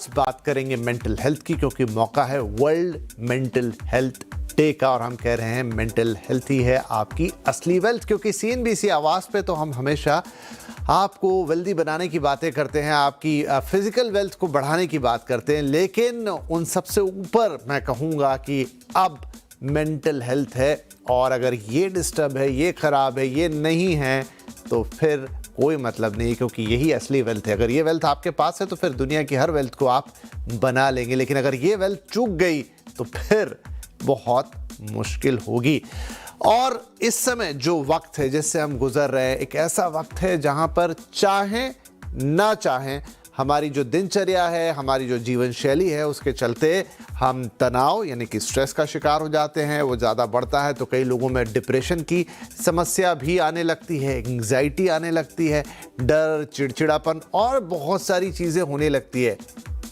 आज बात करेंगे मेंटल हेल्थ की, क्योंकि मौका है वर्ल्ड मेंटल हेल्थ डे का और हम कह रहे हैं मेंटल हेल्थ ही है आपकी असली वेल्थ। क्योंकि CNBC आवाज़ पे तो हम हमेशा आपको वेल्दी बनाने की बातें करते हैं, आपकी फिजिकल वेल्थ को बढ़ाने की बात करते हैं, लेकिन उन सबसे ऊपर मैं कहूँगा कि अब मेंटल हेल्थ है। और अगर ये डिस्टर्ब है, ये ख़राब है, ये नहीं है, तो फिर कोई मतलब नहीं, क्योंकि यही असली वेल्थ है। अगर ये वेल्थ आपके पास है तो फिर दुनिया की हर वेल्थ को आप बना लेंगे, लेकिन अगर ये वेल्थ चूक गई तो फिर बहुत मुश्किल होगी। और इस समय जो वक्त है जिससे हम गुजर रहे हैं, एक ऐसा वक्त है जहां पर चाहें ना चाहें हमारी जो दिनचर्या है, हमारी जो जीवन शैली है, उसके चलते हम तनाव यानी कि स्ट्रेस का शिकार हो जाते हैं। वो ज़्यादा बढ़ता है तो कई लोगों में डिप्रेशन की समस्या भी आने लगती है, एंग्जाइटी आने लगती है, डर, चिड़चिड़ापन और बहुत सारी चीज़ें होने लगती है।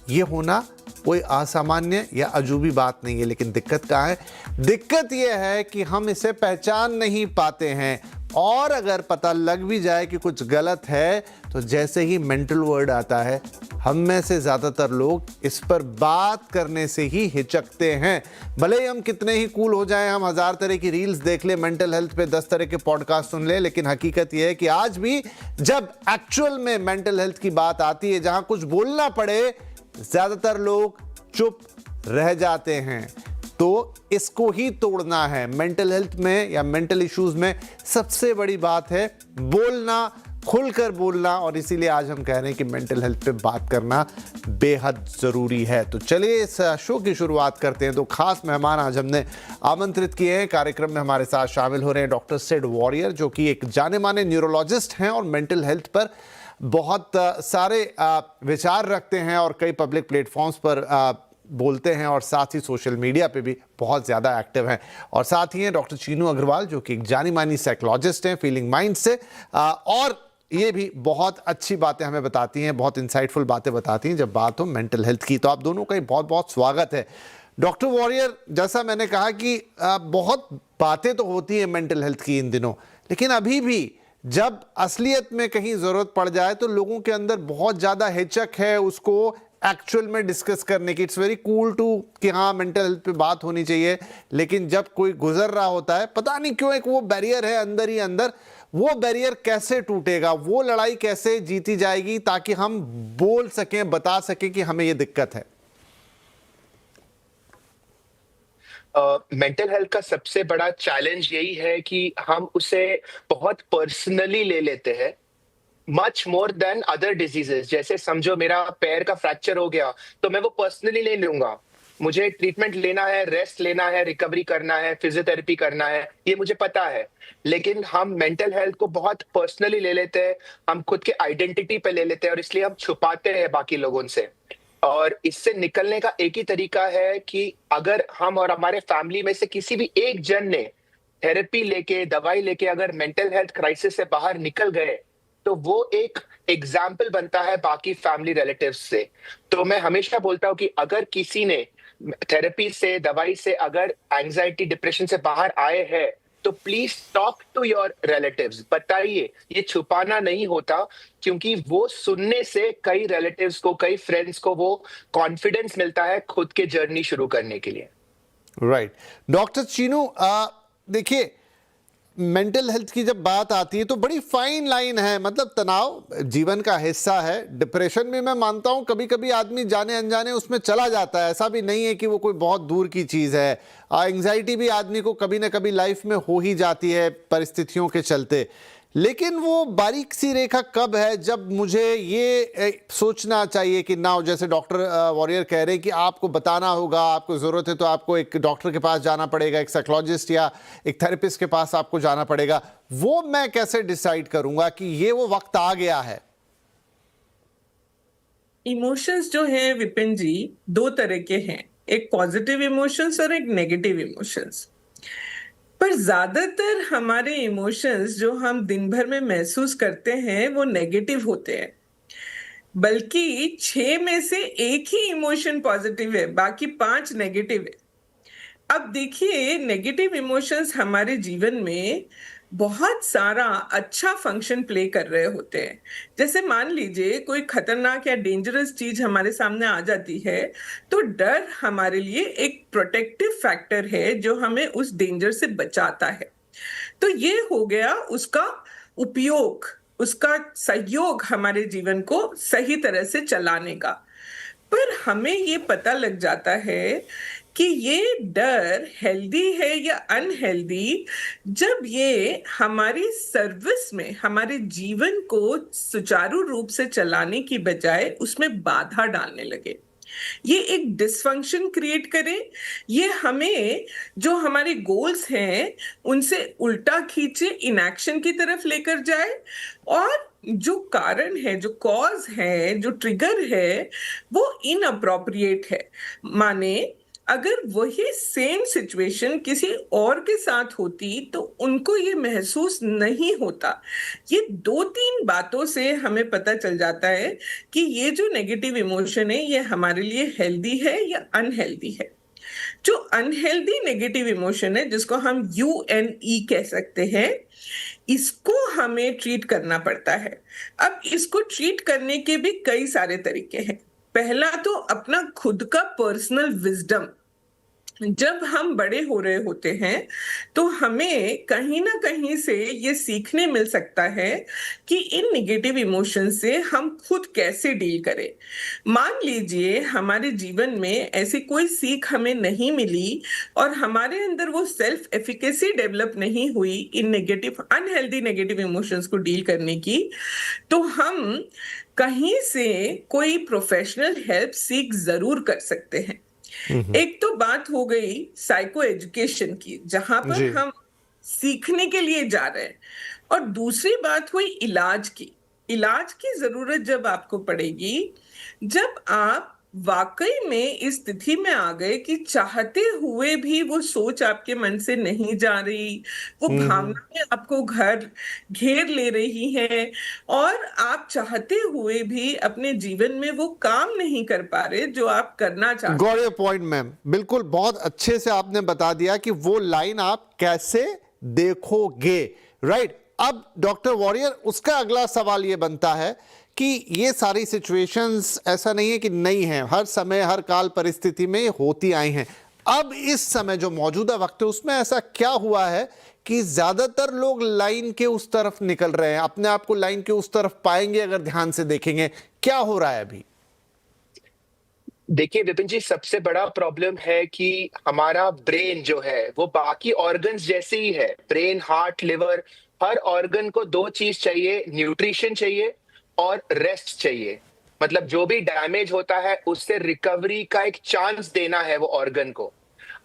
ये होना कोई असामान्य या अजूबी बात नहीं है, लेकिन दिक्कत कहाँ है? दिक्कत यह है कि हम इसे पहचान नहीं पाते हैं, और अगर पता लग भी जाए कि कुछ गलत है तो जैसे ही मेंटल वर्ड आता है, हम में से ज़्यादातर लोग इस पर बात करने से ही हिचकते हैं। भले ही हम कितने ही कूल हो जाएं, हम 1000 तरह की रील्स देख लें, मेंटल हेल्थ पे 10 तरह के पॉडकास्ट सुन लें, लेकिन हकीकत यह है कि आज भी जब एक्चुअल में मेंटल हेल्थ की बात आती है, जहां कुछ बोलना पड़े, ज़्यादातर लोग चुप रह जाते हैं। तो इसको ही तोड़ना है। मेंटल हेल्थ में या मेंटल इश्यूज में सबसे बड़ी बात है बोलना, खुलकर बोलना, और इसीलिए आज हम कह रहे हैं कि मेंटल हेल्थ पे बात करना बेहद ज़रूरी है। तो चलिए इस शो की शुरुआत करते हैं। तो खास मेहमान आज हमने आमंत्रित किए हैं। कार्यक्रम में हमारे साथ शामिल हो रहे हैं डॉक्टर सिड वॉरियर, जो कि एक जाने माने न्यूरोलॉजिस्ट हैं और मेंटल हेल्थ पर बहुत सारे विचार रखते हैं और कई पब्लिक प्लेटफॉर्म्स पर बोलते हैं, और साथ ही सोशल मीडिया पे भी बहुत ज़्यादा एक्टिव हैं। और साथ ही हैं डॉक्टर चीनू अग्रवाल, जो कि एक जानी मानी साइकोलॉजिस्ट हैं फीलिंग माइंड से, और ये भी बहुत अच्छी बातें हमें बताती हैं, बहुत इंसाइटफुल बातें बताती हैं जब बात हो मेंटल हेल्थ की। तो आप दोनों का ही बहुत बहुत स्वागत है। डॉक्टर वॉरियर, जैसा मैंने कहा कि बहुत बातें तो होती हैं मेंटल हेल्थ की इन दिनों, लेकिन अभी भी जब असलियत में कहीं ज़रूरत पड़ जाए तो लोगों के अंदर बहुत ज़्यादा हिचक है उसको एक्चुअल में डिस्कस करने की। इट्स वेरी कूल टू कि हाँ मेंटल हेल्थ पे बात होनी चाहिए, लेकिन जब कोई गुजर रहा होता है, पता नहीं क्यों एक वो बैरियर है अंदर ही अंदर। वो बैरियर कैसे टूटेगा, वो लड़ाई कैसे जीती जाएगी, ताकि हम बोल सकें, बता सकें कि हमें ये दिक्कत है? मेंटल हेल्थ का सबसे बड़ा चैलेंज यही है कि हम उसे बहुत पर्सनली ले लेते हैं, much more than other diseases. जैसे समझो मेरा पैर का फ्रैक्चर हो गया तो मैं वो पर्सनली ले लूंगा। मुझे ट्रीटमेंट लेना है, रेस्ट लेना है, रिकवरी करना है, फिजियोथेरेपी करना है, ये मुझे पता है। लेकिन हम मेंटल हेल्थ को बहुत पर्सनली ले लेते हैं, हम खुद के आइडेंटिटी पे ले लेते हैं, और इसलिए हम छुपाते हैं बाकी लोगों से। और इससे निकलने का एक ही तरीका है कि अगर हम और हमारे फैमिली में से किसी भी एक जन ने थेरेपी लेके, दवाई लेके अगर मेंटल हेल्थ क्राइसिस से बाहर निकल गए, तो वो एक एग्जाम्पल बनता है बाकी फैमिली रिलेटिव्स से। तो मैं हमेशा बोलता हूँ कि अगर किसी ने थेरेपी से, दवाई से अगर एंजाइटी, डिप्रेशन से बाहर आए हैं, तो please talk to your relatives, बताइए। ये छुपाना नहीं होता, क्योंकि वो सुनने से कई रिलेटिव्स को, कई फ्रेंड्स को वो कॉन्फिडेंस मिलता है खुद के जर्नी शुरू करने के लिए। राइट। डॉक्टर चीनू, देखिए मेंटल हेल्थ की जब बात आती है तो बड़ी फाइन लाइन है। मतलब तनाव जीवन का हिस्सा है। डिप्रेशन में मैं मानता हूं कभी कभी आदमी जाने अनजाने उसमें चला जाता है, ऐसा भी नहीं है कि वो कोई बहुत दूर की चीज़ है। एंग्जाइटी भी आदमी को कभी ना कभी लाइफ में हो ही जाती है परिस्थितियों के चलते। लेकिन वो बारीक सी रेखा कब है जब मुझे ये सोचना चाहिए कि ना, जैसे डॉक्टर वॉरियर कह रहे हैं कि आपको बताना होगा, आपको ज़रूरत है तो आपको एक डॉक्टर के पास जाना पड़ेगा, एक साइकोलॉजिस्ट या एक थेरेपिस्ट के पास आपको जाना पड़ेगा। वो मैं कैसे डिसाइड करूंगा कि ये वो वक्त आ गया है? इमोशंस जो है विपिन जी, दो तरह के हैं, एक पॉजिटिव इमोशंस और एक नेगेटिव इमोशंस। पर ज्यादातर हमारे इमोशंस जो हम दिन भर में महसूस करते हैं वो नेगेटिव होते हैं। बल्कि 6 में से एक ही इमोशन पॉजिटिव है, बाकी 5 नेगेटिव है। अब देखिए, नेगेटिव इमोशंस हमारे जीवन में बहुत सारा अच्छा फंक्शन प्ले कर रहे होते हैं। जैसे मान लीजिए कोई खतरनाक या डेंजरस चीज हमारे सामने आ जाती है, तो डर हमारे लिए एक प्रोटेक्टिव फैक्टर है जो हमें उस डेंजर से बचाता है। तो ये हो गया उसका उपयोग, उसका सहयोग हमारे जीवन को सही तरह से चलाने का। पर हमें ये पता लग जाता है कि ये डर हेल्दी है या अनहेल्दी जब ये हमारी सर्विस में हमारे जीवन को सुचारू रूप से चलाने की बजाय उसमें बाधा डालने लगे, ये एक डिसफंक्शन क्रिएट करे, ये हमें जो हमारे गोल्स हैं उनसे उल्टा खींचे, इनएक्शन की तरफ लेकर जाए, और जो कारण है, जो कॉज है, जो ट्रिगर है, वो इनअप्रोप्रिएट है। माने अगर वही सेम सिचुएशन किसी और के साथ होती तो उनको ये महसूस नहीं होता। ये 2-3 बातों से हमें पता चल जाता है कि ये जो नेगेटिव इमोशन है ये हमारे लिए हेल्दी है या अनहेल्दी है। जो अनहेल्दी नेगेटिव इमोशन है, जिसको हम UNE कह सकते हैं, इसको हमें ट्रीट करना पड़ता है। अब इसको ट्रीट करने के भी कई सारे तरीके हैं। पहला तो अपना खुद का पर्सनल विजडम। जब हम बड़े हो रहे होते हैं तो हमें कहीं ना कहीं से ये सीखने मिल सकता है कि इन निगेटिव इमोशन से हम खुद कैसे डील करें। मान लीजिए हमारे जीवन में ऐसी कोई सीख हमें नहीं मिली और हमारे अंदर वो सेल्फ एफिकेसी डेवलप नहीं हुई इन नेगेटिव अनहेल्दी नेगेटिव इमोशंस को डील करने की, तो हम कहीं से कोई प्रोफेशनल हेल्प सीख जरूर कर सकते हैं। एक तो बात हो गई साइको एजुकेशन की, जहां पर जी। हम सीखने के लिए जा रहे हैं, और दूसरी बात हुई इलाज की। इलाज की जरूरत जब आपको पड़ेगी जब आप वाकई में इस स्थिति में आ गए कि चाहते हुए भी वो सोच आपके मन से नहीं जा रही, वो भावनाएं आपको घर घेर ले रही हैं, और आप चाहते हुए भी अपने जीवन में वो काम नहीं कर पा रहे जो आप करना चाहते। गॉट योर पॉइंट मैम, बिल्कुल बहुत अच्छे से आपने बता दिया कि वो लाइन आप कैसे देखोगे, राइट। अब डॉक्टर वॉरियर, उसका अगला सवाल ये बनता है कि ये सारी सिचुएशंस ऐसा नहीं है कि नहीं है, हर समय हर काल परिस्थिति में होती आई हैं। अब इस समय जो मौजूदा वक्त है उसमें ऐसा क्या हुआ है कि ज्यादातर लोग लाइन के उस तरफ निकल रहे हैं, अपने आप को लाइन के उस तरफ पाएंगे अगर ध्यान से देखेंगे? क्या हो रहा है अभी? देखिए विपिन जी, सबसे बड़ा प्रॉब्लम है कि हमारा ब्रेन जो है वो बाकी ऑर्गन्स जैसे ही है। ब्रेन, हार्ट, लिवर, हर ऑर्गन को दो चीज चाहिए, न्यूट्रिशन चाहिए और रेस्ट चाहिए। मतलब जो भी डैमेज होता है उससे रिकवरी का एक चांस देना है वो ऑर्गन को।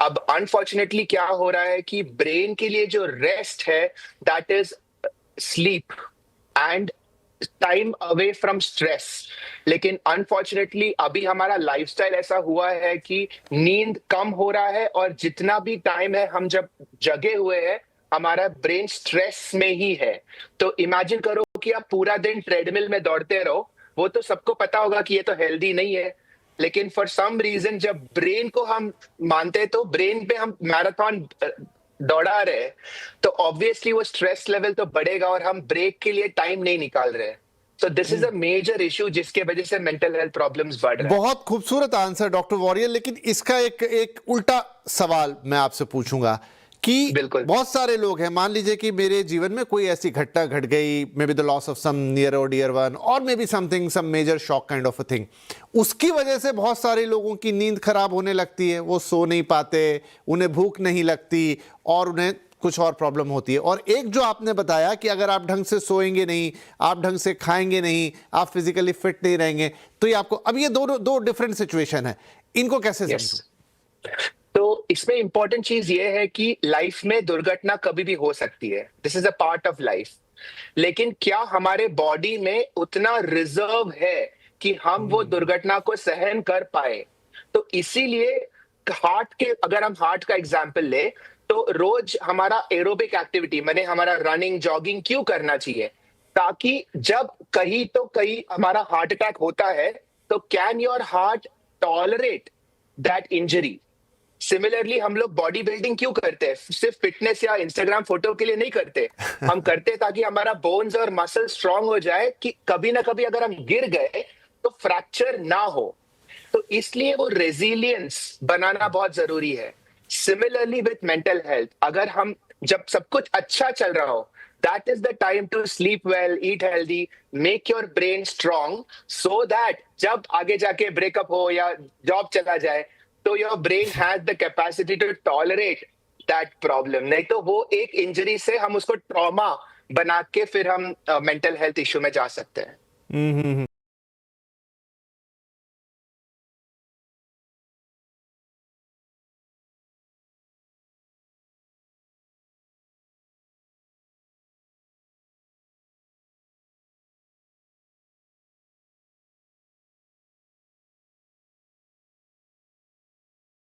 अब अनफॉर्चुनेटली क्या हो रहा है कि ब्रेन के लिए जो रेस्ट है that is sleep and time away from stress. लेकिन अनफॉर्चुनेटली अभी हमारा लाइफस्टाइल ऐसा हुआ है कि नींद कम हो रहा है, और जितना भी टाइम है हम जब जगे हुए हैं हमारा ब्रेन स्ट्रेस में ही है। तो इमेजिन करो कि आप पूरा दिन ट्रेडमिल में दौड़ते रहो, वो तो सबको पता होगा कि ये तो हेल्दी नहीं है, लेकिन फॉर सम रीजन जब ब्रेन को हम मानते हैं तो ब्रेन पे हम मैराथन दौड़ा रहे हैं, तो ऑब्वियसली वो स्ट्रेस लेवल तो बढ़ेगा और हम ब्रेक के लिए टाइम नहीं निकाल रहे हैं। तो this is a major issue जिसके वजह से मेंटल हेल्थ प्रॉब्लम्स बढ़ रहे हैं। बहुत खूबसूरत आंसर डॉक्टर वॉरियर, लेकिन इसका एक उल्टा सवाल मैं आपसे पूछूंगा कि बिल्कुल। बहुत सारे लोग हैं, मान लीजिए कि मेरे जीवन में कोई ऐसी घटना घट गई, maybe the loss of some near और डियर वन, और maybe something, some major shock kind of a thing, उसकी वजह से बहुत सारे लोगों की नींद खराब होने लगती है, वो सो नहीं पाते, उन्हें भूख नहीं लगती और उन्हें कुछ और प्रॉब्लम होती है। और एक जो आपने बताया कि अगर आप ढंग से सोएंगे नहीं, आप ढंग से खाएंगे नहीं, आप फिजिकली फिट नहीं रहेंगे, तो ये आपको, अब ये दो डिफरेंट सिचुएशन है, इनको कैसे समझूं? तो इसमें इंपॉर्टेंट चीज ये है कि लाइफ में दुर्घटना कभी भी हो सकती है, this is a part of life. लेकिन क्या हमारे बॉडी में उतना रिजर्व है कि हम वो दुर्घटना को सहन कर पाए? तो इसीलिए हार्ट के, अगर हम हार्ट का एग्जांपल ले, तो रोज हमारा एरोबिक एक्टिविटी माने हमारा रनिंग, जॉगिंग क्यों करना चाहिए? ताकि जब कहीं तो कहीं हमारा हार्ट अटैक होता है तो can your heart tolerate that injury? Similarly हम लोग बॉडी बिल्डिंग क्यों करते हैं? सिर्फ फिटनेस या इंस्टाग्राम फोटो के लिए नहीं करते। हम करते हैं ताकि हमारा बोन्स और मसल स्ट्रांग हो जाए कि कभी ना कभी अगर हम गिर गए तो फ्रैक्चर ना हो। तो इसलिए वो रेजिलियंस बनाना बहुत जरूरी है। सिमिलरली विथ मेंटल हेल्थ, अगर हम जब सब कुछ अच्छा चल रहा हो, that is the time to sleep well, eat healthy, make your brain strong, so that जब आगे जाके ब्रेकअप हो या जॉब चला जाए तो your brain has the capacity to tolerate that problem. नहीं तो वो एक इंजरी से हम उसको ट्रॉमा बना के फिर हम मेंटल हेल्थ इश्यू में जा सकते हैं।